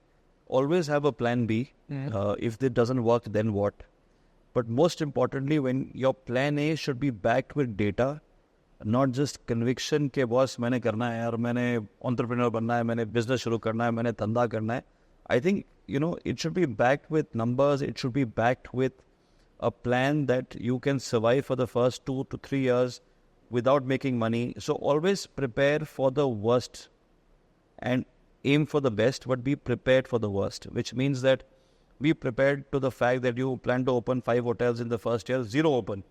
always have a plan B. If it doesn't work, then what? But most importantly, when your plan A should be backed with data, not just conviction के बॉस मैंने करना है और मैंने entrepreneur बनना है, मैंने business शुरू करना है, मैंने धंधा करना है. I think, it should be backed with numbers. It should be backed with a plan that you can survive for the first 2 to 3 years without making money. So always prepare for the worst and aim for the best, but be prepared for the worst, which means that be prepared to the fact that you plan to open 5 hotels in the first year, 0 open.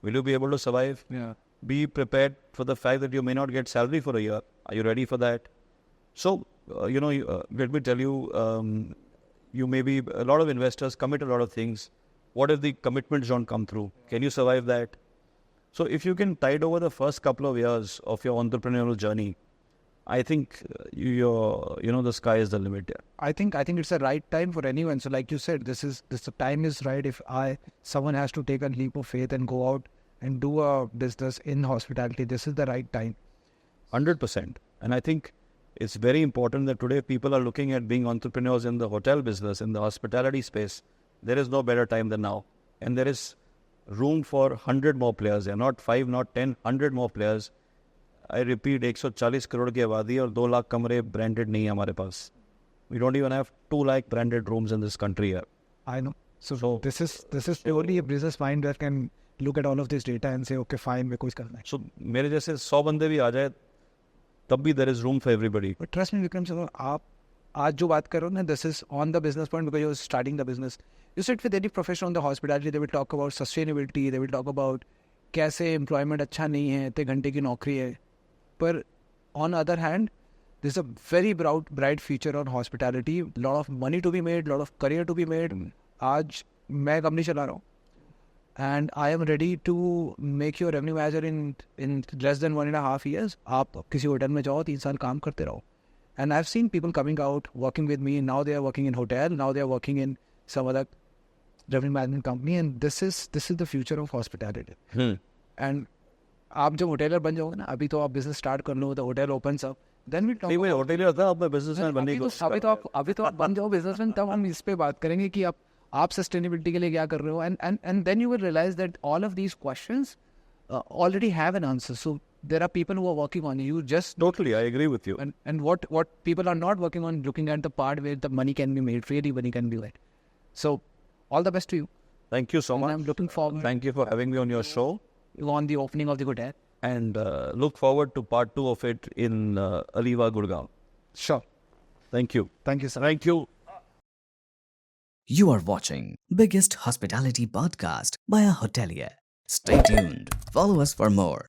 Will you be able to survive? Yeah. Be prepared for the fact that you may not get salary for a year. Are you ready for that? So, let me tell you, you may be, a lot of investors commit a lot of things. What if the commitments don't come through? Can you survive that? So if you can tide over the first couple of years of your entrepreneurial journey, I think the sky is the limit. Yeah. I think it's the right time for anyone. So like you said, this time is right. If someone has to take a leap of faith and go out and do a business in hospitality, this is the right time. 100%. And I think it's very important that today people are looking at being entrepreneurs in the hotel business, in the hospitality space. There is no better time than now. And there is room for 100 more players. There are not 5, not 10, 100 more players. I repeat, 140 crore की आबादी और 2 लाख कमरे branded नहीं है हमारे पास. We don't even have 2 lakh branded rooms in this country here. I know. So this is purely a business mind that can look at all of this data and say, okay, fine, मैं कुछ करना है. So मेरे जैसे 100 बंदे भी आ जाए, तब भी there is room for everybody. But trust me, Vikram sir, आप आज जो बात कर रहे हो ना, this is on the business point because you're starting the business. You sit with any professional in the hospitality, they will talk about sustainability, they will talk about कैसे employment अच्छा नहीं है, इतने घंटे की नौकरी है. But on the other hand, there's a very bright future on hospitality. A lot of money to be made, a lot of career to be made. आज मैं company चला रहा हूँ. And I am ready to make you a revenue manager in less than 1.5 years. आप किसी hotel में जाओ, 3 साल काम करते रहो. And I've seen people coming out, working with me. Now they are working in hotel. Now they are working in some other revenue management company. And this is the future of hospitality. And आप जब होटेलर बन जाओगे ना, अभी तो आप business start कर लो, the hotel opens up, then we talk. नहीं, मैं होटेलर था, अब मैं बिजनेसमैन बनने की कोशिश कर रहा हूं. अभी तो आप बन जाओ बिजनेसमैन, तब हम इस पे बात करेंगे कि आप सस्टेनेबिलिटी के लिए क्या कर रहे हो. And then you will realise that all of these questions already have an answer. So there are people who are working on you. Just Totally, I agree with you. And what people are not working on, looking at the part where the money can be made, really money can be made. So all the best to you. Thank you so much. I'm looking forward. Thank you for having me on your show. On the opening of the hotel. And look forward to part 2 of it in Aliva, Gurgaon. Sure. Thank you. Thank you, sir. Thank you. You are watching biggest hospitality podcast by a hotelier. Stay tuned. Follow us for more.